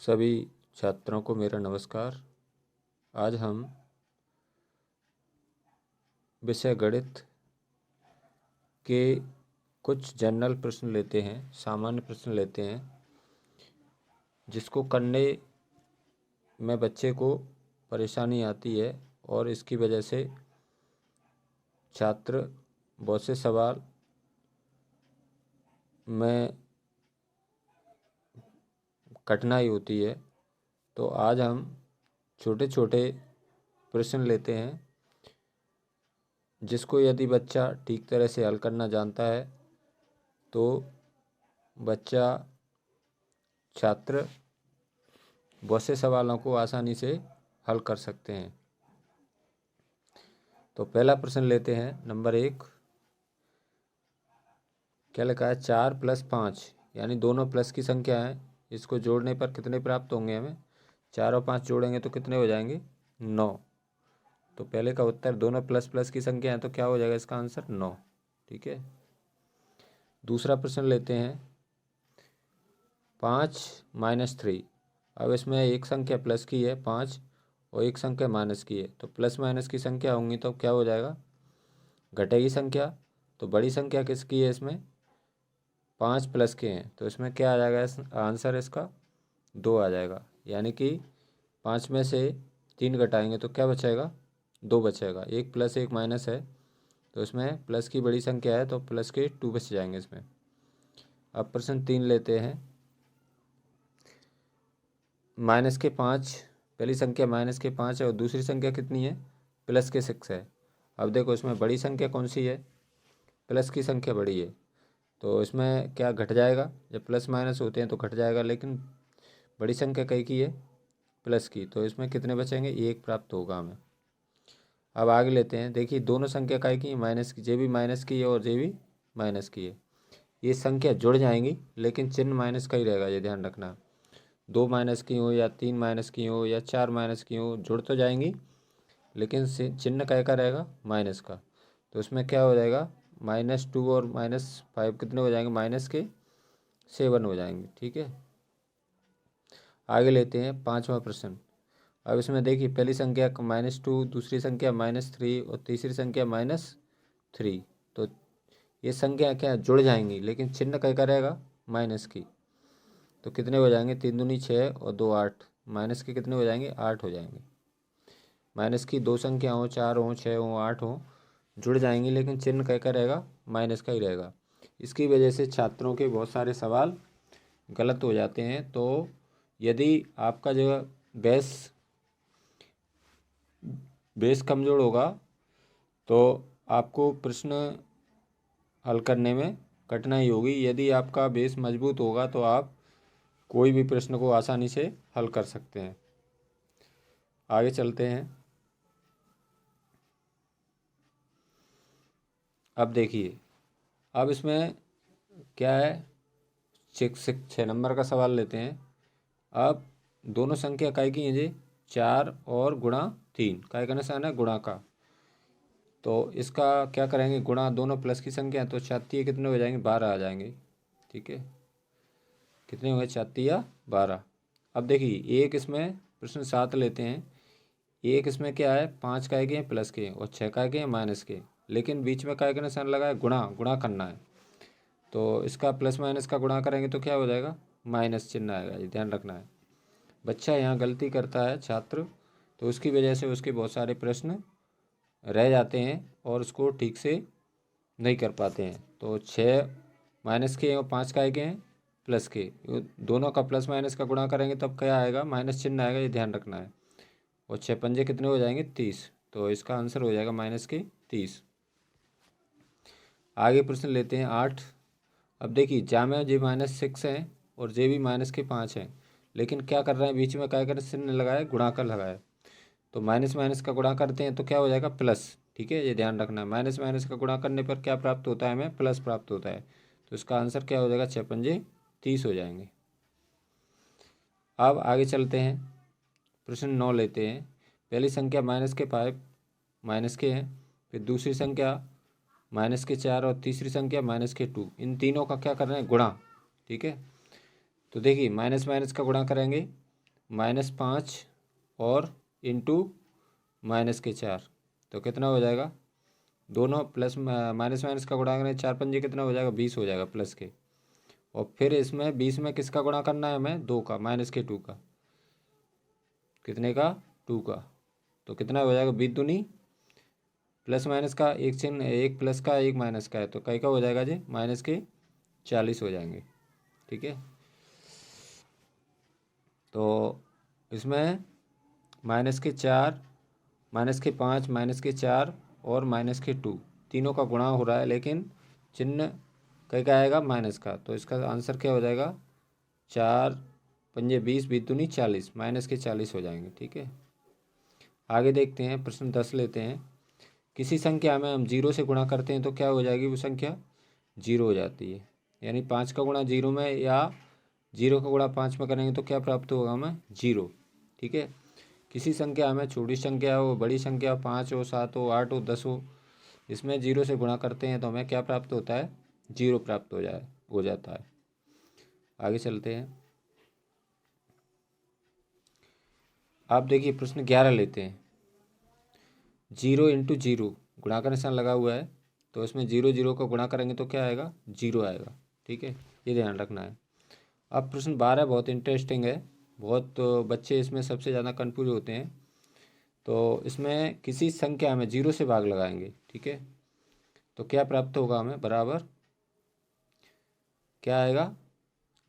सभी छात्रों को मेरा नमस्कार। आज हम विषय गणित के कुछ जनरल प्रश्न लेते हैं, सामान्य प्रश्न लेते हैं, जिसको करने में बच्चे को परेशानी आती है और इसकी वजह से छात्र बहुत से सवाल में कठिनाई होती है। तो आज हम छोटे छोटे प्रश्न लेते हैं, जिसको यदि बच्चा ठीक तरह से हल करना जानता है तो छात्र बहुत से सवालों को आसानी से हल कर सकते हैं। तो पहला प्रश्न लेते हैं। नंबर 1 क्या लिखा है? 4 + 5 यानी दोनों प्लस की संख्या है। इसको जोड़ने पर कितने प्राप्त होंगे? हमें 4 और 5 जोड़ेंगे तो कितने हो जाएंगे? 9। तो पहले का उत्तर, दोनों प्लस प्लस की संख्या है तो क्या हो जाएगा इसका आंसर? 9। ठीक है। दूसरा प्रश्न लेते हैं। 5 - 3। अब इसमें एक संख्या प्लस की है 5 और एक संख्या माइनस की है, तो प्लस माइनस की संख्या होंगी तो क्या हो जाएगा? घटेगी संख्या। तो बड़ी संख्या किसकी है? इसमें 5 प्लस के हैं, तो इसमें क्या आ जाएगा आंसर? इसका 2 आ जाएगा। यानी कि 5 में से 3 घटाएंगे तो क्या बचेगा? 2 बचेगा। एक प्लस एक माइनस है, तो इसमें प्लस की बड़ी संख्या है तो प्लस के 2 बच जाएंगे इसमें। अब प्रश्न 3 लेते हैं। -5, पहली संख्या -5 है और दूसरी संख्या कितनी है? +6 है। अब देखो इसमें बड़ी संख्या कौन सी है? प्लस की संख्या बड़ी है, तो इसमें क्या घट जाएगा? जब प्लस माइनस होते हैं तो घट जाएगा, लेकिन बड़ी संख्या कई की है? प्लस की, तो इसमें कितने बचेंगे? 1 प्राप्त होगा हमें। अब आगे लेते हैं। देखिए दोनों संख्या कई की है? माइनस की। जे भी माइनस की है और जे भी माइनस की है। ये संख्या जुड़ जाएंगी, लेकिन चिन्ह माइनस का ही रहेगा, ये ध्यान रखना। 2 माइनस की हो या 3 माइनस की हो या 4 माइनस की हो, जुड़ तो जाएंगी, लेकिन चिन्ह का रहेगा? माइनस का। तो इसमें क्या हो जाएगा? -2 और -5 कितने हो जाएंगे? -7 हो जाएंगे। ठीक है। आगे लेते हैं 5वां प्रश्न। अब इसमें देखिए पहली संख्या -2, दूसरी संख्या -3 और तीसरी संख्या -3। तो ये संख्या क्या जुड़ जाएंगी, लेकिन चिन्ह का रहेगा? माइनस की। तो कितने हो जाएंगे? 3 दूनी 6 और 2 8। माइनस के कितने हो जाएंगे? 8 हो जाएंगे। माइनस की दो संख्या हो, 4 हो, 6 हो, 8 हो, जुड़ जाएंगी, लेकिन चिन्ह का रहेगा? माइनस का ही रहेगा। इसकी वजह से छात्रों के बहुत सारे सवाल गलत हो जाते हैं। तो यदि आपका जो बेस कमज़ोर होगा तो आपको प्रश्न हल करने में कठिनाई होगी। यदि आपका बेस मजबूत होगा तो आप कोई भी प्रश्न को आसानी से हल कर सकते हैं। आगे चलते हैं। अब देखिए, अब इसमें क्या है? 6 नंबर का सवाल लेते हैं। अब दोनों संख्या काय की हैं जी? 4 और गुणा 3। काय का निशान है? गुणा का। तो इसका क्या करेंगे? गुणा, दोनों प्लस की संख्या है तो 4 कितने हो जाएंगे? 12 आ जाएंगे। ठीक है। कितने हो गए? 4 12। अब देखिए एक इसमें प्रश्न 7 लेते हैं। एक इसमें क्या है? 5 काय के हैं? प्लस के, और 6 काय के हैं? माइनस के, लेकिन बीच में काय का निशान लगा है? गुणा करना है। तो इसका प्लस माइनस का गुणा करेंगे तो क्या हो जाएगा? माइनस चिन्ह आएगा। ये ध्यान रखना है। बच्चा यहाँ गलती करता है छात्र, तो उसकी वजह से उसके बहुत सारे प्रश्न रह जाते हैं और उसको ठीक से नहीं कर पाते हैं। तो 6 माइनस के और 5 काय के हैं? प्लस के। दोनों का प्लस माइनस का गुणा करेंगे तब क्या आएगा? माइनस चिन्ह आएगा। ये ध्यान रखना है। और 6 पंजे कितने हो जाएंगे? 30। तो इसका आंसर हो जाएगा -30। आगे प्रश्न लेते हैं 8। अब देखिए जा में जे -6 हैं और जे भी -5 हैं, लेकिन क्या कर रहे हैं? बीच में क्या कर चिन्ह लगाए? गुणा का लगाए। तो माइनस माइनस का गुणा करते हैं तो क्या हो जाएगा? प्लस। ठीक है, ये ध्यान रखना है। माइनस माइनस का गुणा करने पर क्या प्राप्त होता है? हमें प्लस प्राप्त होता है। तो इसका आंसर क्या हो जाएगा? 6 पंजे 30 हो जाएंगे। अब आगे चलते हैं। प्रश्न 9 लेते हैं। पहली संख्या -5 माइनस के हैं, फिर दूसरी संख्या -4 और तीसरी संख्या -2। इन तीनों का क्या कर रहे हैं? गुणा। ठीक है। तो देखिए माइनस माइनस का गुणा करेंगे -5 और इंटू -4, तो कितना हो जाएगा? दोनों प्लस माइनस माइनस का गुणा करें, 4 पंजे कितना हो जाएगा? 20 हो जाएगा प्लस के। और फिर इसमें 20 में किसका गुणा करना है हमें? 2 का, -2 का। कितने का? 2 का। तो कितना हो जाएगा? 20 दूनी प्लस माइनस का एक चिन्ह, एक प्लस का एक माइनस का है, तो कई का हो जाएगा जी? -40 हो जाएंगे। ठीक है, तो इसमें -4, -5, -4 और -2 तीनों का गुणा हो रहा है, लेकिन चिन्ह कई का आएगा? माइनस का। तो इसका आंसर क्या हो जाएगा? 4 पंजे 20, 20 दूनी 40, -40 हो जाएंगे। ठीक है, आगे देखते हैं, प्रश्न 10 लेते हैं। किसी संख्या में हम 0 से गुणा करते हैं तो क्या हो जाएगी? वो संख्या 0 हो जाती है। यानी 5 का गुणा 0 में या 0 का गुणा 5 में करेंगे तो क्या प्राप्त होगा हमें? 0। ठीक है, किसी संख्या में छोटी संख्या हो, बड़ी संख्या 5 हो, 7 हो, 8 हो, 10 हो, इसमें 0 से गुणा करते हैं तो हमें क्या प्राप्त होता है? 0 प्राप्त हो जाता है। आगे चलते हैं, आप देखिए प्रश्न 11 लेते हैं। 0 इंटू 0 गुणा का निशान लगा हुआ है, तो इसमें 0 0 को गुणा करेंगे तो क्या आएगा? 0 आएगा। ठीक है, ये ध्यान रखना है। अब प्रश्न 12 बहुत इंटरेस्टिंग है, बहुत बच्चे इसमें सबसे ज़्यादा कन्फ्यूज होते हैं। तो इसमें किसी संख्या में 0 से भाग लगाएंगे। ठीक है, तो क्या प्राप्त होगा हमें? बराबर क्या आएगा?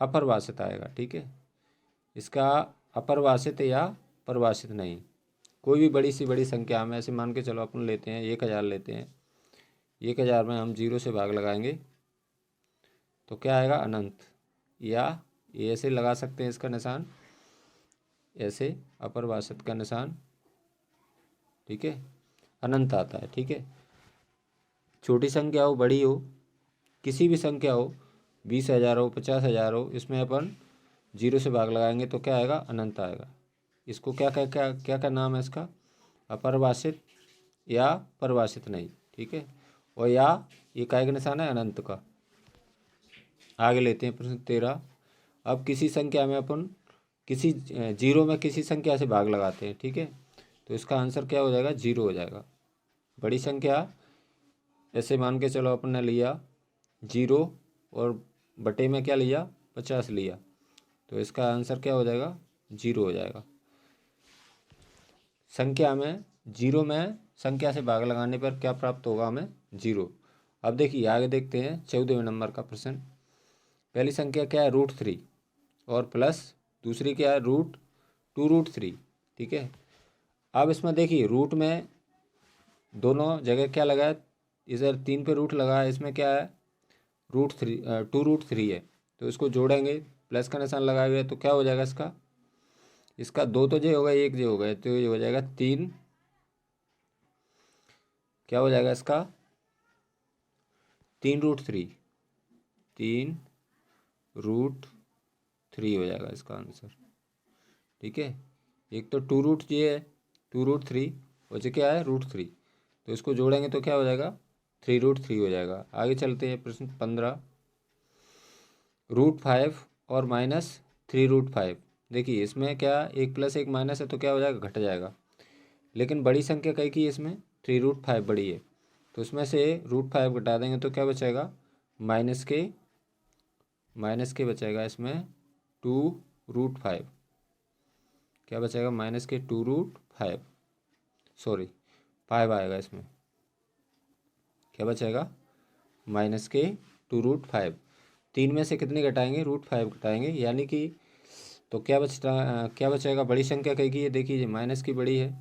अपरिभाषित आएगा। ठीक है, इसका अपरिभाषित या परिभाषित नहीं, कोई भी बड़ी सी बड़ी संख्या में, ऐसे मान के चलो अपन लेते हैं 1000 लेते हैं, 1000 में हम 0 से भाग लगाएंगे तो क्या आएगा? अनंत। या ये ऐसे लगा सकते हैं इसका निशान, ऐसे अपरिभाषित का निशान। ठीक है, अनंत आता है। ठीक है, छोटी संख्या हो, बड़ी हो, किसी भी संख्या हो, 20,000 हो, 50,000 हो, इसमें अपन 0 से भाग लगाएंगे तो क्या आएगा? अनंत आएगा। इसको क्या क्या क्या क्या क्या नाम है इसका? अपरिभाषित या परिभाषित नहीं। ठीक है, और या ये काय का निशान है? अनंत का। आगे लेते हैं प्रश्न 13। अब किसी संख्या में अपन किसी 0 में किसी संख्या से भाग लगाते हैं। ठीक है, तो इसका आंसर क्या हो जाएगा? 0 हो जाएगा। बड़ी संख्या ऐसे मान के चलो अपन ने लिया 0 और बटे में क्या लिया? 50 लिया, तो इसका आंसर क्या हो जाएगा? 0 हो जाएगा। संख्या में 0 में संख्या से भाग लगाने पर क्या प्राप्त होगा हमें? 0। अब देखिए आगे देखते हैं 14वें नंबर का प्रश्न। पहली संख्या क्या है? √3 और प्लस दूसरी क्या है? √2√3। ठीक है, अब इसमें देखिए रूट में दोनों जगह क्या लगा है? इधर 3 पे रूट लगा है, इसमें क्या है? √3 2√3 है, तो इसको जोड़ेंगे, प्लस का निशान लगाया हुआ है, तो क्या हो जाएगा इसका? इसका 2 तो जे हो गए, 1 जे हो गए, तो ये हो जाएगा 3। क्या हो जाएगा इसका? 3√3, 3√3 हो जाएगा इसका आंसर। ठीक है, एक तो 2√जे है, 2√3 और जे क्या है? √3, तो इसको जोड़ेंगे तो क्या हो जाएगा? 3√3 हो जाएगा। आगे चलते हैं प्रश्न 15। √5 और -3√5। देखिए इसमें क्या, एक प्लस एक माइनस है तो क्या हो जाएगा? घट जाएगा। लेकिन बड़ी संख्या कई की है इसमें? 3√5 बड़ी है, तो इसमें से √5 घटा देंगे तो क्या बचेगा? माइनस के बचेगा इसमें 2√5। क्या बचेगा? -2√5, सॉरी 5 आएगा इसमें। क्या बचेगा? -2√5। 3 में से कितने घटाएंगे? √5 घटाएंगे, यानी कि तो क्या बचेगा? बड़ी संख्या कई की है? देखिए माइनस की बड़ी है,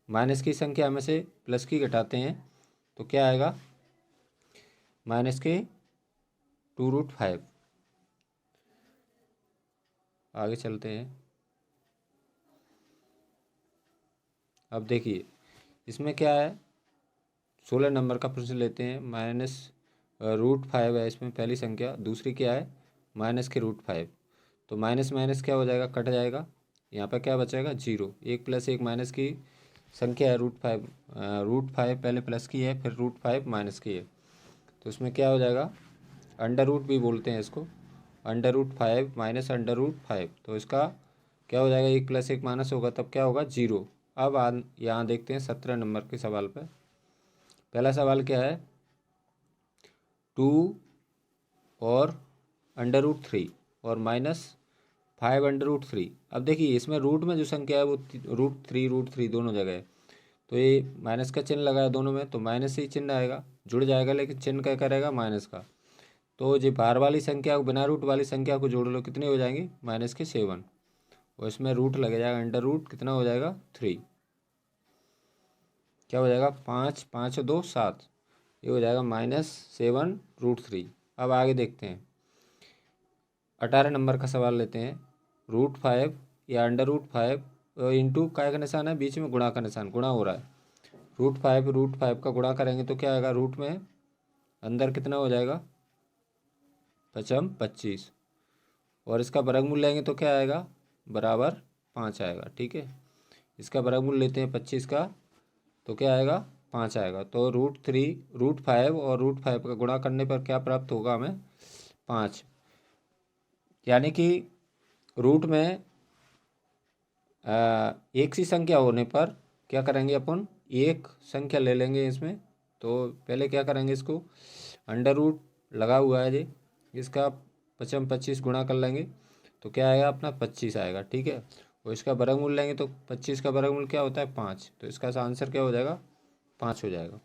माइनस की संख्या में से प्लस की घटाते हैं तो क्या आएगा? -2√5। आगे चलते हैं, अब देखिए इसमें क्या है? 16 नंबर का प्रश्न लेते हैं। -√5 है इसमें पहली संख्या, दूसरी क्या है? -√5। तो माइनस माइनस क्या हो जाएगा? कट जाएगा। यहाँ पर क्या बचेगा? 0। एक प्लस एक माइनस की संख्या है √5। √5 पहले प्लस की है, फिर √5 माइनस की है, तो इसमें क्या हो जाएगा? अंडर रूट भी बोलते हैं इसको, √5 माइनस √5, तो इसका क्या हो जाएगा, 1 + 1 माइनस होगा तब क्या होगा, 0। अब यहाँ देखते हैं 17 नंबर के सवाल पर। पहला सवाल क्या है, 2 और √3 और -5 √3। अब देखिए इसमें रूट में जो संख्या है वो √3 दोनों जगह है, तो ये माइनस का चिन्ह लगा है दोनों में, तो माइनस ही चिन्ह आएगा, जुड़ जाएगा, लेकिन चिन्ह क्या करेगा, माइनस का। तो जो बाहर वाली संख्या को बिना रूट वाली संख्या को जोड़ लो, कितनी हो जाएंगी, -7, और इसमें रूट लग जाएगा, अंडर रूट कितना हो जाएगा, 3। क्या हो जाएगा, 5 5 और 2 7, ये हो जाएगा -7 √3। अब आगे देखते हैं 18 नंबर का सवाल लेते हैं। √5 या अंडर रूट 5 इंटू काय का निशान है, बीच में गुणा का निशान, गुणा हो रहा है। √5 का गुणा करेंगे तो क्या आएगा, रूट में अंदर कितना हो जाएगा, 25, और इसका वर्गमूल लेंगे तो क्या आएगा, बराबर 5 आएगा। ठीक है, इसका वर्गमूल लेते हैं 25 का, तो क्या आएगा, 5 आएगा। तो √5 और √5 का गुणा करने पर क्या प्राप्त होगा हमें, 5। यानी कि रूट में एक सी संख्या होने पर क्या करेंगे, अपन एक संख्या ले लेंगे इसमें। तो पहले क्या करेंगे, इसको अंडर रूट लगा हुआ है जी, इसका 25 गुणा कर लेंगे तो क्या आएगा, अपना 25 आएगा। ठीक है, और इसका वर्गमूल लेंगे तो 25 का वर्गमूल क्या होता है, 5, तो इसका आंसर क्या हो जाएगा, 5 हो जाएगा।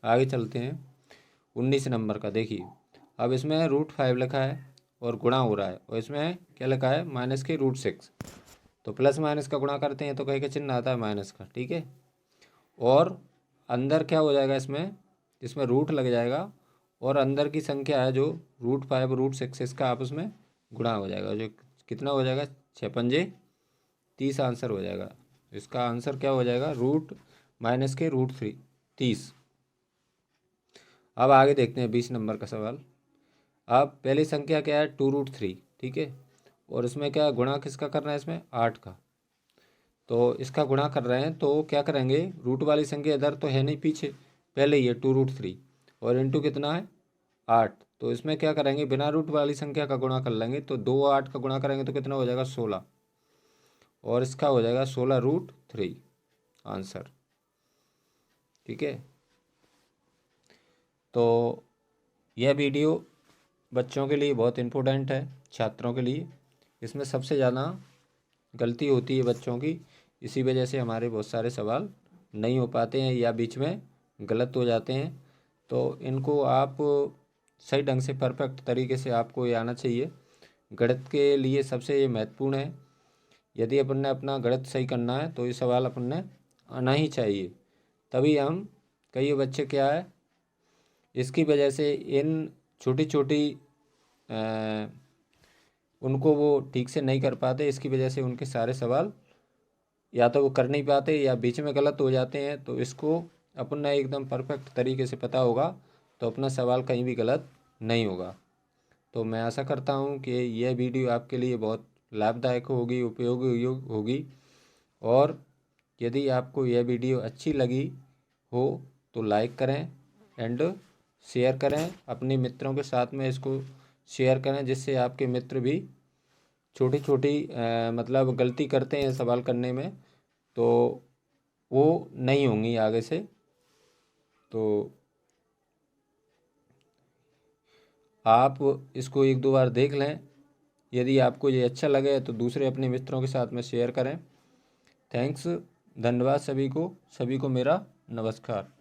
आगे चलते हैं 19 नंबर का। देखिए अब इसमें √5 लिखा है और गुणा हो रहा है, और इसमें क्या लिखा है, -√6। तो प्लस माइनस का गुणा करते हैं तो कहीं का चिन्ह आता है माइनस का। ठीक है, और अंदर क्या हो जाएगा, इसमें रूट लग जाएगा, और अंदर की संख्या है जो √5 √6, इसका आपस में गुणा हो जाएगा, जो कितना हो जाएगा, 6×5 = 30 आंसर हो जाएगा। इसका आंसर क्या हो जाएगा, -√3 30। अब आगे देखते हैं 20 नंबर का सवाल। अब पहली संख्या क्या है, 2√3। ठीक है, और इसमें क्या गुणा किसका करना है, इसमें 8 का, तो इसका गुणा कर रहे हैं तो क्या करेंगे, रूट वाली संख्या इधर तो है नहीं, पीछे पहले ही है 2√3, और इंटू कितना है, 8। तो इसमें क्या करेंगे, बिना रूट वाली संख्या का गुणा कर लेंगे, तो 2 और 8 का गुणा करेंगे तो कितना हो जाएगा, 16, और इसका हो जाएगा 16√3 आंसर। ठीक है, तो यह वीडियो बच्चों के लिए बहुत इम्पोर्टेंट है, छात्रों के लिए। इसमें सबसे ज़्यादा गलती होती है बच्चों की, इसी वजह से हमारे बहुत सारे सवाल नहीं हो पाते हैं या बीच में गलत हो जाते हैं। तो इनको आप सही ढंग से परफेक्ट तरीके से आपको ये आना चाहिए। गणित के लिए सबसे ये महत्वपूर्ण है। यदि अपन ने अपना गणित सही करना है तो ये सवाल अपन ने आना ही चाहिए, तभी हम, कई बच्चे क्या है, इसकी वजह से इन छोटी छोटी उनको वो ठीक से नहीं कर पाते, इसकी वजह से उनके सारे सवाल या तो वो कर नहीं पाते या बीच में गलत हो जाते हैं। तो इसको अपन ने एकदम परफेक्ट तरीके से पता होगा तो अपना सवाल कहीं भी गलत नहीं होगा। तो मैं आशा करता हूँ कि यह वीडियो आपके लिए बहुत लाभदायक होगी, उपयोगी होगी, और यदि आपको यह वीडियो अच्छी लगी हो तो लाइक करें एंड शेयर करें, अपने मित्रों के साथ में इसको शेयर करें, जिससे आपके मित्र भी छोटी छोटी मतलब गलती करते हैं सवाल करने में, तो वो नहीं होंगी आगे से। तो आप इसको 1-2 बार देख लें, यदि आपको ये अच्छा लगे तो दूसरे अपने मित्रों के साथ में शेयर करें। थैंक्स, धन्यवाद सभी को मेरा नमस्कार।